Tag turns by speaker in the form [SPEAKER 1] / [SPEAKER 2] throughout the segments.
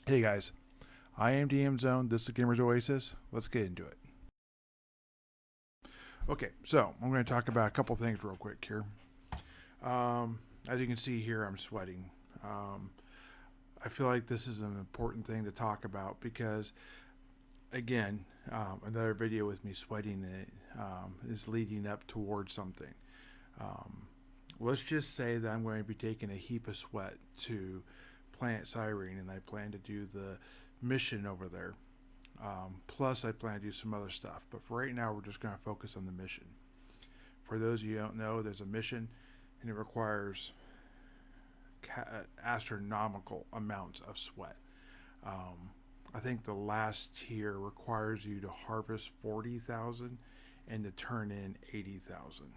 [SPEAKER 1] Hey guys, I am DM Zone. This is Gamers Oasis. Let's get into it. Okay, so I'm going to talk about a couple things real quick here. As you can see here, I'm sweating. Um, I feel like this is an important thing to talk about because, again, another video with me sweating in it is leading up towards something. Um, let's just say that I'm going to be taking a heap of sweat to Planet Cyrene, and I plan to do the mission over there. Plus, I plan to do some other stuff. But for right now, we're just going to focus on the mission. For those of you who don't know, there's a mission, and it requires astronomical amounts of sweat. Um, I think the last tier requires you to harvest 40,000 and to turn in 80,000.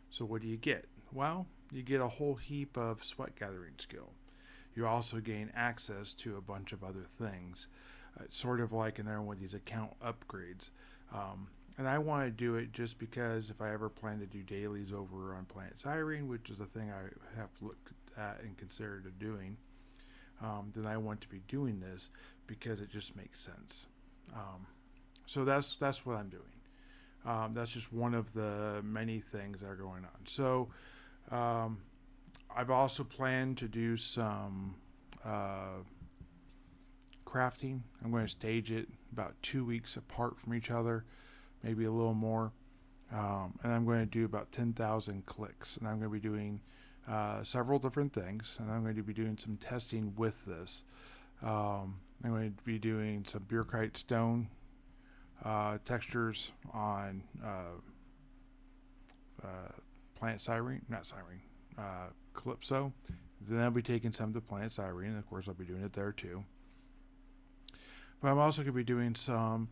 [SPEAKER 1] So what do you get? Well, you get a whole heap of sweat gathering skill. You also gain access to a bunch of other things. It's sort of like another one of these account upgrades. And I want to do it just because if I ever plan to do dailies over on Planet Cyrene, which is a thing I have looked at and considered doing, then I want to be doing this because it just makes sense. So that's what I'm doing. That's just one of the many things that are going on. So um, I've also planned to do some crafting. I'm going to stage it about 2 weeks apart from each other, maybe a little more. And I'm going to do about 10,000 clicks. And I'm going to be doing several different things. And I'm going to be doing some testing with this. I'm going to be doing some bureaucrite stone textures on Planet Cyrene, not Cyrene, Calypso. Then I'll be taking some to Planet Cyrene, and of course I'll be doing it there too. But I'm also going to be doing some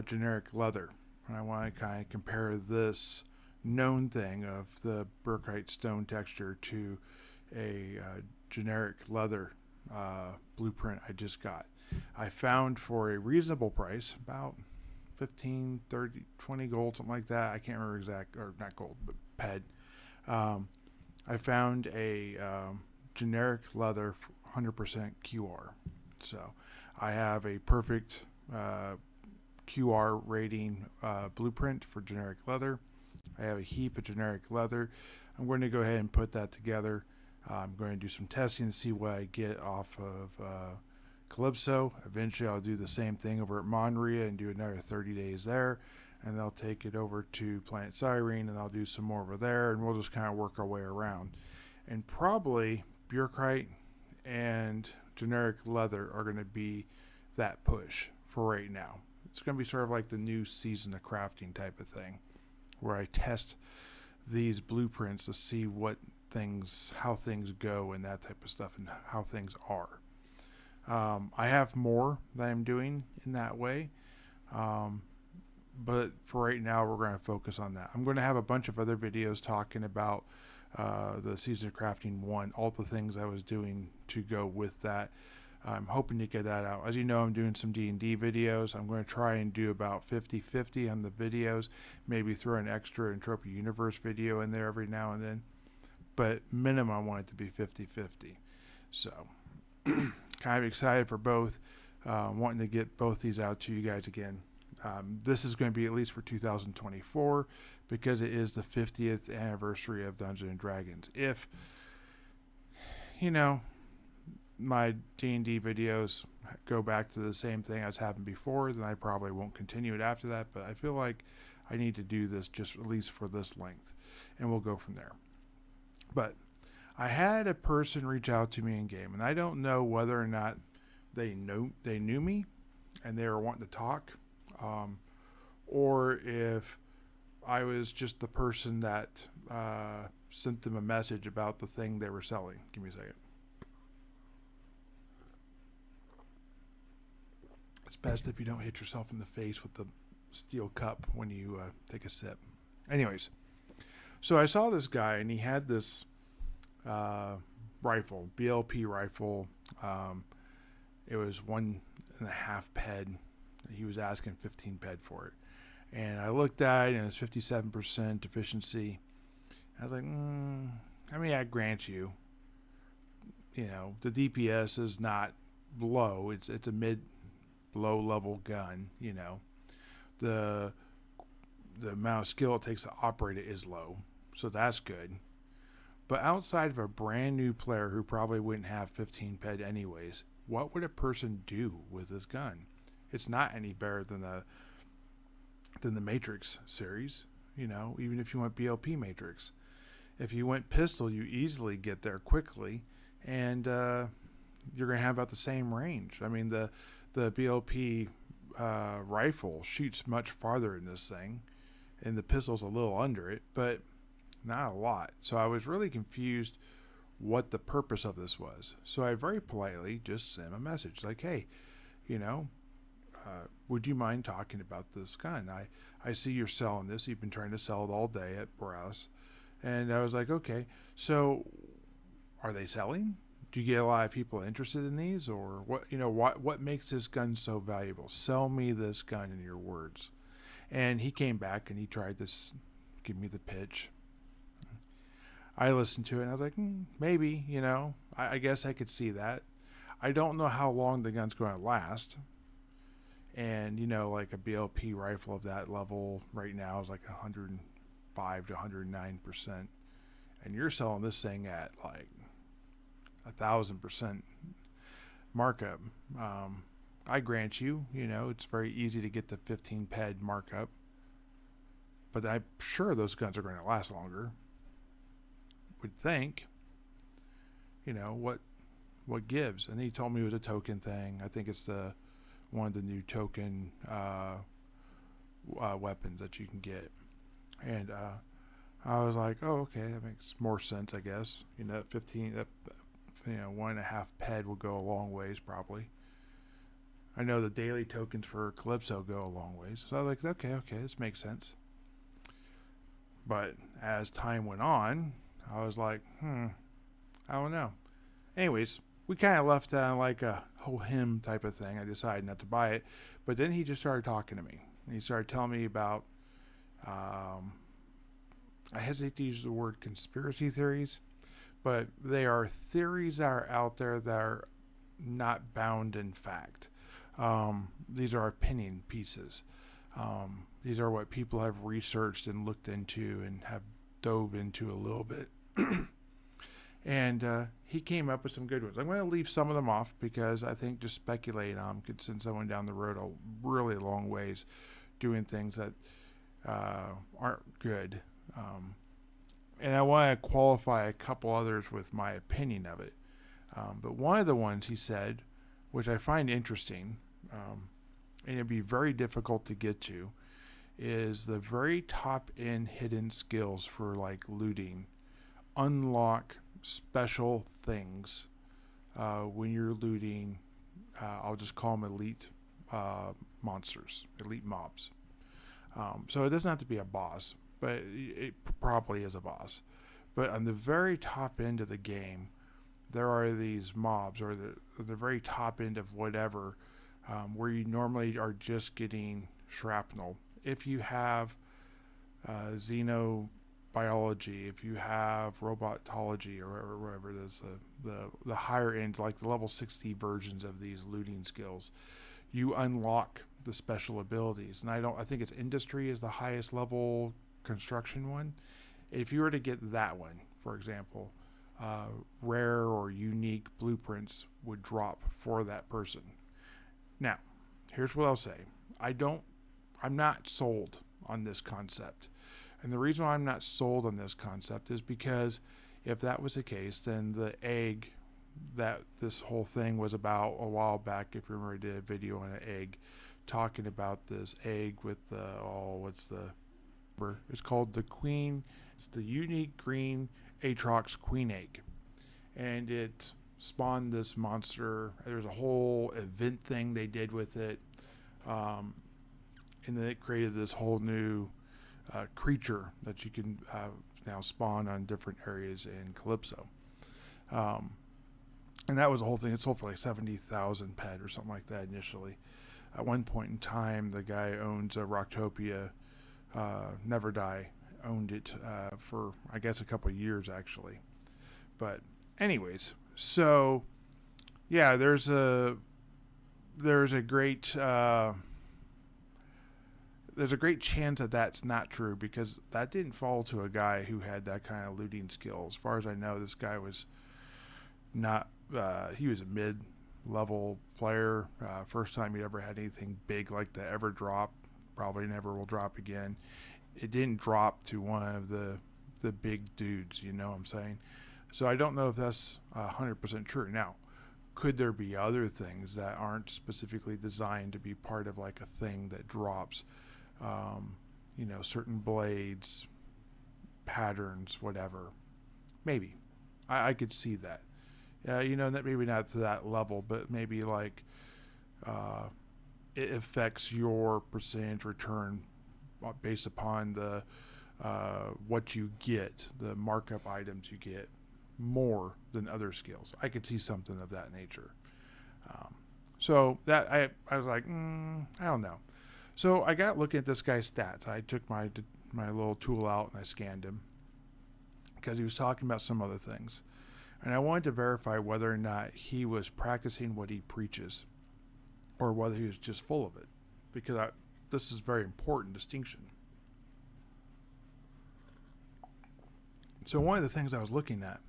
[SPEAKER 1] generic leather, and I want to kind of compare this known thing of the Burkite stone texture to a generic leather blueprint I just got. I found for a reasonable price, about 15, 30, 20 gold, something like that. I can't remember exact, or not gold, but ped. I found a generic leather 100% QR. So I have a perfect QR rating blueprint for generic leather. I have a heap of generic leather. I'm going to go ahead and put that together. I'm going to do some testing to see what I get off of Calypso. Eventually, I'll do the same thing over at Monria and do another 30 days there. And I'll take it over to Planet Cyrene and I'll do some more over there. And we'll just kind of work our way around. And probably Bureaucrite and generic leather are going to be that push for right now. It's going to be sort of like the new season of crafting type of thing, where I test these blueprints to see how things go and that type of stuff and how things are. I have more that I'm doing in that way. But for right now, we're going to focus on that. I'm going to have a bunch of other videos talking about the Season of Crafting 1, all the things I was doing to go with that. I'm hoping to get that out. As you know, I'm doing some D&D videos. I'm going to try and do about 50-50 on the videos, maybe throw an extra Entropia Universe video in there every now and then. But minimum, I want it to be 50-50. So, kind of excited for both. Wanting to get both these out to you guys again. This is going to be at least for 2024 because it is the 50th anniversary of Dungeons and Dragons. If, my D&D videos go back to the same thing as happened before, then I probably won't continue it after that. But I feel like I need to do this just at least for this length, and we'll go from there. But I had a person reach out to me in game, and I don't know whether or not they knew me and they were wanting to talk, or if I was just the person that sent them a message about the thing they were selling. Give me a second. It's best if you don't hit yourself in the face with the steel cup when you take a sip. Anyways, so I saw this guy and he had this rifle, BLP rifle. It was 1.5 ped. He was asking 15 ped for it. And I looked at it and it's 57% efficiency. I was like, I grant you, the DPS is not low. It's a mid low level gun. The amount of skill it takes to operate it is low, so that's good. But outside of a brand new player who probably wouldn't have 15 ped anyways, what would a person do with this gun? It's not any better than the Matrix series. Even if you went BLP Matrix, if you went pistol, you easily get there quickly, and you're gonna have about the same range. I mean, the BLP rifle shoots much farther in this thing, and the pistol's a little under it, but not a lot. So I was really confused what the purpose of this was. So I very politely just sent a message like, hey, would you mind talking about this gun? I see you're selling this. You've been trying to sell it all day at Browse. And I was like, okay, so are they selling? Do you get a lot of people interested in these? Or what makes this gun so valuable? Sell me this gun in your words. And he came back and he tried this, give me the pitch. I listened to it and I was like, maybe, I guess I could see that. I don't know how long the gun's going to last. And, like a BLP rifle of that level right now is like 105 to 109%. And you're selling this thing at like 1,000% markup. I grant you, it's very easy to get the 15 ped markup. But I'm sure those guns are going to last longer. Would think. What gives? And he told me it was a token thing. I think it's one of the new token weapons that you can get. And I was like, oh, okay, that makes more sense, I guess. 15, 1.5 ped will go a long ways probably. I know the daily tokens for Calypso go a long ways. So I was like, okay, this makes sense. But as time went on, I was like, I don't know. Anyways, we kind of left on like a whole hymn type of thing. I decided not to buy it. But then he just started talking to me. And he started telling me about, I hesitate to use the word conspiracy theories, but they are theories that are out there that are not bound in fact. These are opinion pieces. These are what people have researched and looked into and have dove into a little bit. And he came up with some good ones. I'm going to leave some of them off because I think just speculating on them could send someone down the road a really long ways doing things that aren't good. And I want to qualify a couple others with my opinion of it. But one of the ones he said, which I find interesting, and it'd be very difficult to get to, is the very top end hidden skills for like looting unlock special things when you're looting. I'll just call them elite monsters, elite mobs. So it doesn't have to be a boss, but it probably is a boss. But on the very top end of the game, there are these mobs, or the very top end of whatever, where you normally are just getting shrapnel. If you have xenobiology, if you have robotology, or whatever it is, the higher end, like the level 60 versions of these looting skills, you unlock the special abilities. And I think it's industry is the highest level construction one. If you were to get that one, for example, rare or unique blueprints would drop for that person. Now, here's what I'll say. I'm not sold on this concept. And the reason why I'm not sold on this concept is because if that was the case, then the egg that this whole thing was about a while back, if you remember, I did a video on an egg talking about this egg with it's called the queen. It's the unique green Aatrox queen egg. And it spawned this monster. There's a whole event thing they did with it. And then it created this whole new creature that you can now spawn on different areas in Calypso. And that was the whole thing. It sold for like 70,000 ped or something like that initially. At one point in time, the guy owns a Rocktopia, Never Die, owned it for, I guess, a couple of years actually. But anyways, so yeah, there's a great there's a great chance that that's not true, because that didn't fall to a guy who had that kind of looting skill. As far as I know, this guy was not. He was a mid-level player. First time he ever had anything big like that ever drop. Probably never will drop again. It didn't drop to one of the big dudes. You know what I'm saying? So I don't know if that's 100% true. Now, could there be other things that aren't specifically designed to be part of like a thing that drops? Certain blades, patterns, whatever. Maybe. I could see that. That maybe not to that level, but maybe like it affects your percentage return based upon the what you get, the markup items you get, more than other skills. I could see something of that nature. So that I was like, I don't know. So I got looking at this guy's stats. I took my little tool out and I scanned him because he was talking about some other things. And I wanted to verify whether or not he was practicing what he preaches or whether he was just full of it, because this is a very important distinction. So one of the things I was looking at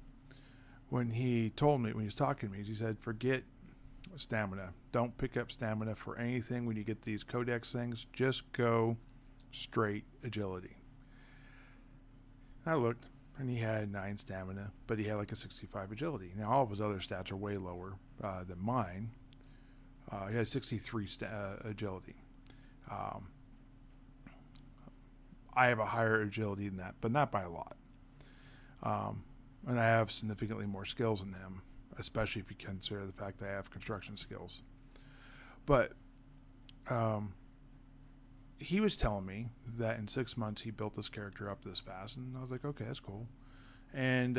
[SPEAKER 1] when he was talking to me, he said, forget stamina. Don't pick up stamina for anything when you get these codex things. Just go straight agility. I looked, and he had 9 stamina, but he had like a 65 agility. Now, all of his other stats are way lower than mine. He had 63 agility. I have a higher agility than that, but not by a lot. And I have significantly more skills than him, especially if you consider the fact that I have construction skills. But he was telling me that in 6 months he built this character up this fast, and I was like, okay, that's cool. And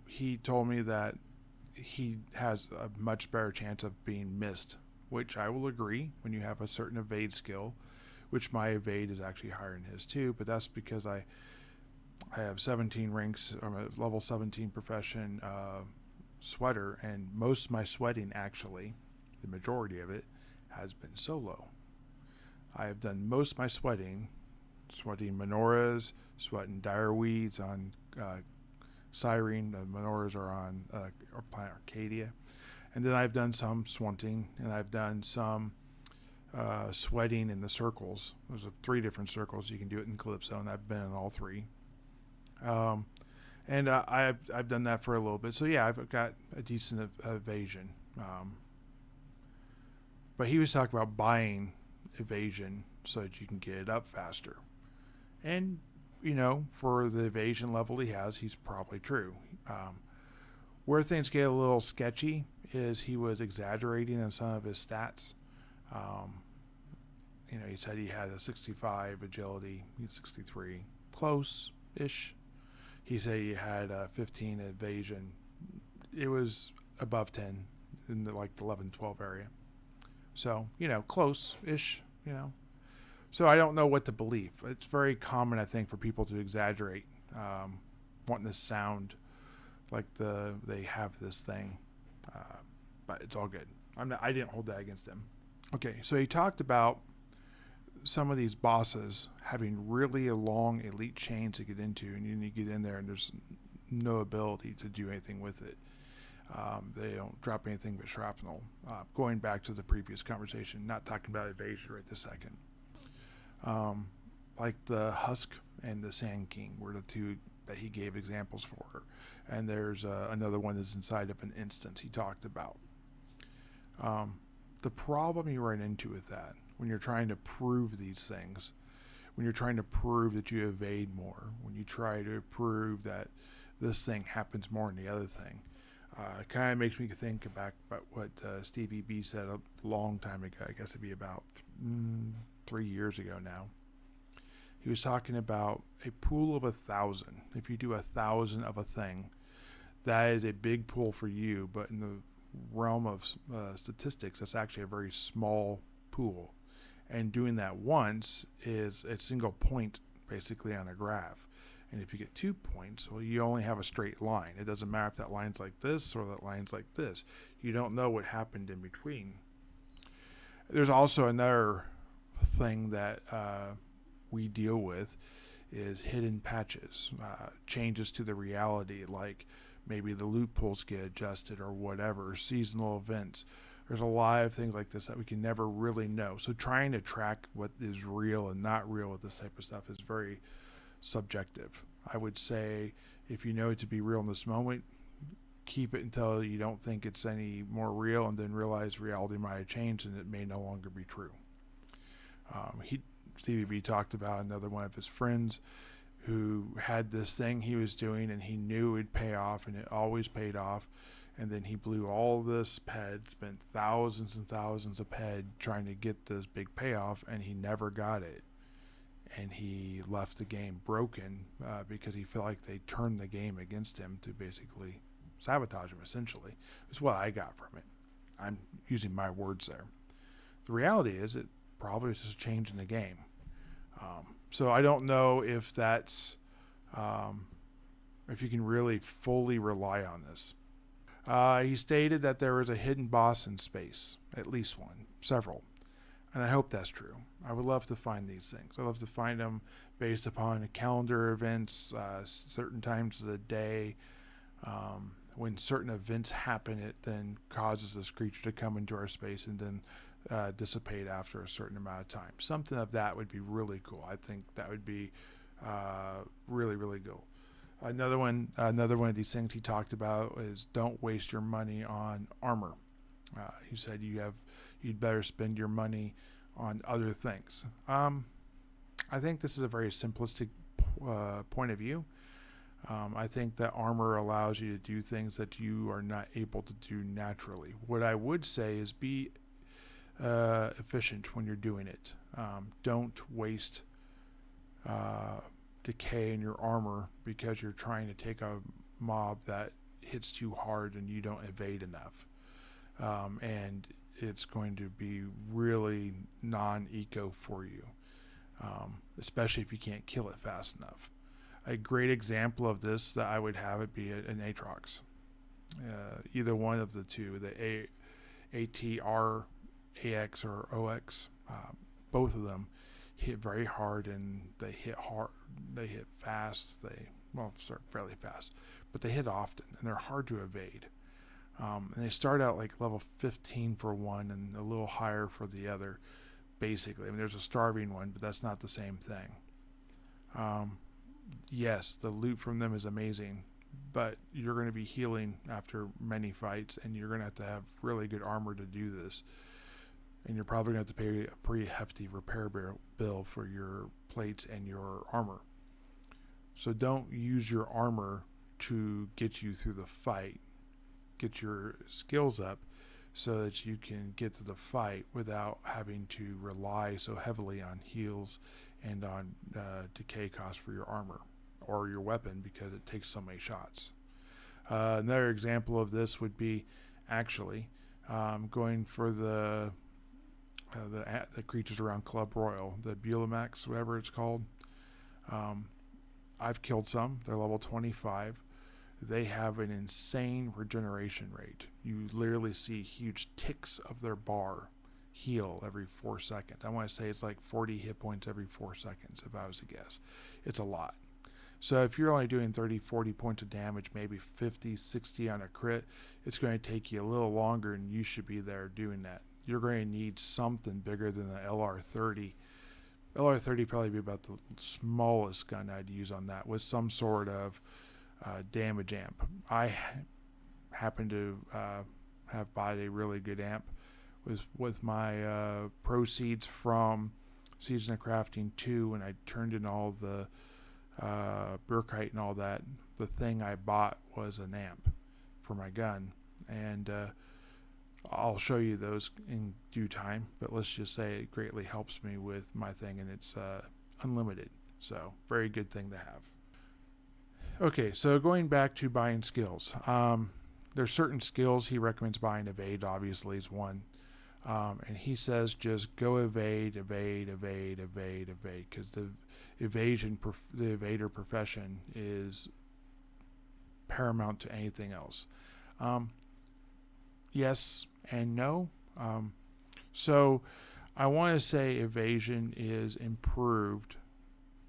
[SPEAKER 1] he told me that he has a much better chance of being missed, which I will agree when you have a certain evade skill, which my evade is actually higher than his too, but that's because I have 17 ranks. I'm a level 17 profession sweater, and most of my sweating, actually, the majority of it, has been solo. I have done most of my sweating menorahs, sweating dire weeds on Cyrene. The menorahs are on planet Arcadia. And then I've done some swunting, and I've done some sweating in the circles. There's 3 different circles. You can do it in Calypso, and I've been in all 3. And I've done that for a little bit. So yeah, I've got a decent evasion. But he was talking about buying evasion so that you can get it up faster. And, for the evasion level he has, he's probably true. Where things get a little sketchy is he was exaggerating on some of his stats. He said he had a 65 agility, he's 63, close-ish. He said he had a 15 evasion. It was above 10 in the 11, 12 area. So, close-ish, So I don't know what to believe. It's very common, I think, for people to exaggerate, wanting to sound like they have this thing. But it's all good. I didn't hold that against him. Okay, so he talked about some of these bosses having really a long elite chain to get into, and you get in there and there's no ability to do anything with it. They don't drop anything but shrapnel. Going back to the previous conversation, not talking about evasion right this second. Like the Husk and the Sand King were the 2 that he gave examples for. And there's another one that's inside of an instance he talked about. The problem you run into with that, when you're trying to prove these things, when you're trying to prove that you evade more, when you try to prove that this thing happens more than the other thing, it kind of makes me think about what Stevie B said a long time ago. I guess it'd be about 3 years ago now. He was talking about a pool of 1,000. If you do 1,000 of a thing, that is a big pool for you, but in the realm of statistics, that's actually a very small pool. And doing that once is a single point basically on a graph. And if you get 2 points, well, you only have a straight line. It doesn't matter if that line's like this or that line's like this. You don't know what happened in between. There's also another thing that we deal with is hidden patches, changes to the reality, like maybe the loopholes get adjusted or whatever, seasonal events. There's a lot of things like this that we can never really know. So trying to track what is real and not real with this type of stuff is very subjective. I would say if you know it to be real in this moment, keep it until you don't think it's any more real, and then realize reality might have changed and it may no longer be true. Stevie B talked about another one of his friends who had this thing he was doing and he knew it'd pay off, and it always paid off. And then he blew all this PED, spent thousands and thousands of PED trying to get this big payoff, and he never got it. And he left the game broken because he felt like they turned the game against him to basically sabotage him, essentially. That's what I got from it. I'm using my words there. The reality is it probably is just a change in the game. So I don't know if that's if you can really fully rely on this. He stated that there was a hidden boss in space, at least one, several, and I hope that's true. I would love to find these things. I love to find them based upon calendar events, certain times of the day. When certain events happen, it then causes this creature to come into our space and then dissipate after a certain amount of time. Something of that would be really cool. I think that would be really, really cool. Another one of these things he talked about is don't waste your money on armor. He said you'd better spend your money on other things. I think this is a very simplistic point of view. I think that armor allows you to do things that you are not able to do naturally. What I would say is be efficient when you're doing it. Don't waste decay in your armor because you're trying to take a mob that hits too hard and you don't evade enough. And it's going to be really non-eco for you, especially if you can't kill it fast enough. A great example of this that I would have it be an Aatrox. Either one of the two, the ATR, AX, or OX, both of them hit very hard, and they hit hard. They hit fast. Fairly fast, but they hit often, and they're hard to evade. And they start out like level 15 for one, and a little higher for the other. Basically, I mean, there's a starving one, but that's not the same thing. Yes, the loot from them is amazing, but you're going to be healing after many fights, and you're going to have really good armor to do this. And you're probably going to have to pay a pretty hefty repair bill for your plates and your armor. So don't use your armor to get you through the fight. Get your skills up so that you can get to the fight without having to rely so heavily on heals and on decay costs for your armor or your weapon because it takes so many shots. Another example of this would be actually going for the creatures around Club Royal, the Bulamax, whatever it's called. I've killed some. They're level 25. They have an insane regeneration rate. You literally see huge ticks of their bar heal every 4 seconds. I want to say it's like 40 hit points every 4 seconds, if I was to guess. It's a lot. So if you're only doing 30, 40 points of damage, maybe 50, 60 on a crit, it's going to take you a little longer, and you should be there doing that. You're going to need something bigger than the LR30. LR30 probably be about the smallest gun I'd use on that, with some sort of damage amp. I happen to have bought a really good amp with my proceeds from Season of Crafting 2, and I turned in all the Burkite and all that. The thing I bought was an amp for my gun, and I'll show you those in due time, but let's just say it greatly helps me with my thing, and it's unlimited, so very good thing to have. Okay, so going back to buying skills, there's certain skills he recommends buying. Evade obviously is one, and he says just go evade, because the evader profession is paramount to anything else. yes and no. So I want to say evasion is improved.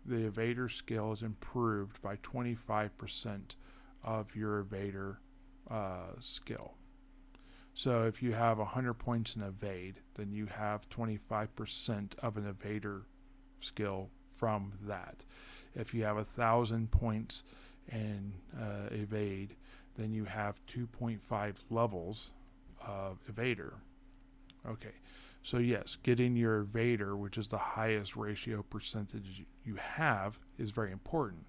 [SPEAKER 1] The evader skill is improved by 25% of your evader skill. So if you have 100 points in evade, then you have 25% of an evader skill from that. If you have 1,000 points in evade, then you have 2.5 levels of evader. Okay, so yes, getting your evader, which is the highest ratio percentage you have, is very important.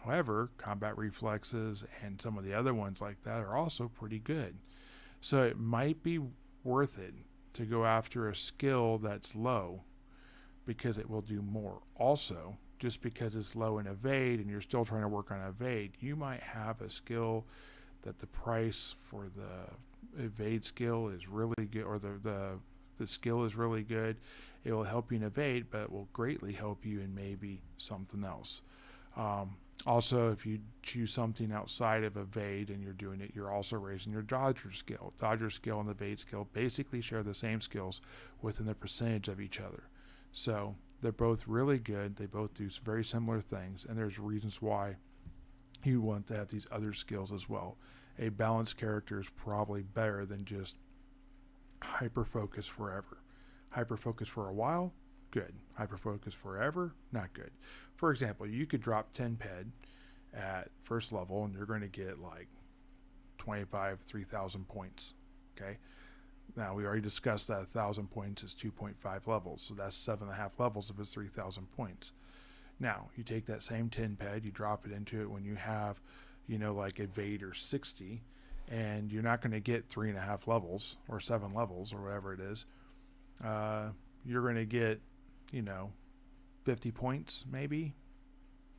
[SPEAKER 1] However, combat reflexes and some of the other ones like that are also pretty good. So it might be worth it to go after a skill that's low because it will do more. Also, just because it's low in evade and you're still trying to work on evade, you might have a skill that the price for the evade skill is really good, or the skill is really good. It will help you in evade, but it will greatly help you in maybe something else. Also, if you choose something outside of evade and you're doing it, you're also raising your dodger skill. Dodger skill and the evade skill basically share the same skills within the percentage of each other. So they're both really good. They both do very similar things, and there's reasons why you want to have these other skills as well. A balanced character is probably better than just hyper focus forever. Hyper focus for a while, good. Hyper focus forever, not good. For example, you could drop 10 ped at first level and you're going to get like 3,000 points. Okay. Now we already discussed that 1,000 points is 2.5 levels, so that's 7.5 levels of its 3,000 points. Now you take that same 10 ped, you drop it into it when you have, like evade or 60, and you're not going to get 3.5 levels or 7 levels or whatever it is. You're going to get, 50 points maybe,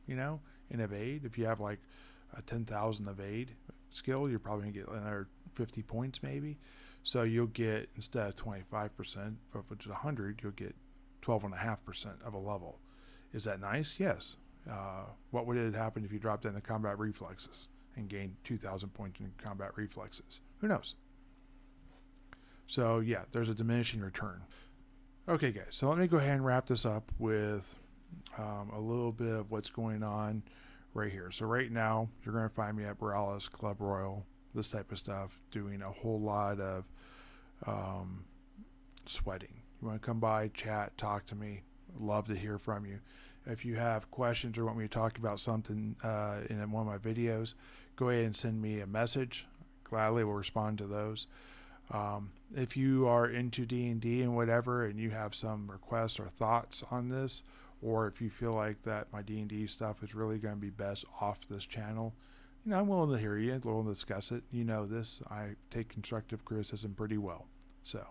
[SPEAKER 1] in evade. If you have like a 10,000 evade skill, you're probably going to get another 50 points maybe. So you'll get, instead of 25%, which is 100, you'll get 12.5% of a level. Is that nice? Yes. What would it happen if you dropped into combat reflexes and gained 2,000 points in combat reflexes? Who knows? So yeah, there's a diminishing return. Okay, guys, so let me go ahead and wrap this up with a little bit of what's going on right here. So right now, you're going to find me at Borealis, Club Royal, this type of stuff, doing a whole lot of sweating. You want to come by, chat, talk to me. Love to hear from you. If you have questions or want me to talk about something in one of my videos, go ahead and send me a message. Gladly will respond to those. If you are into D&D and whatever, and you have some requests or thoughts on this, or if you feel like that my D&D stuff is really going to be best off this channel, I'm willing to hear you, willing to discuss it. This, I take constructive criticism pretty well. So,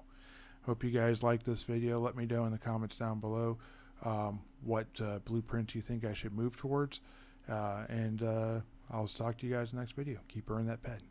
[SPEAKER 1] hope you guys like this video. Let me know in the comments down below what blueprints you think I should move towards, and I'll talk to you guys in the next video. Keep earning that ped.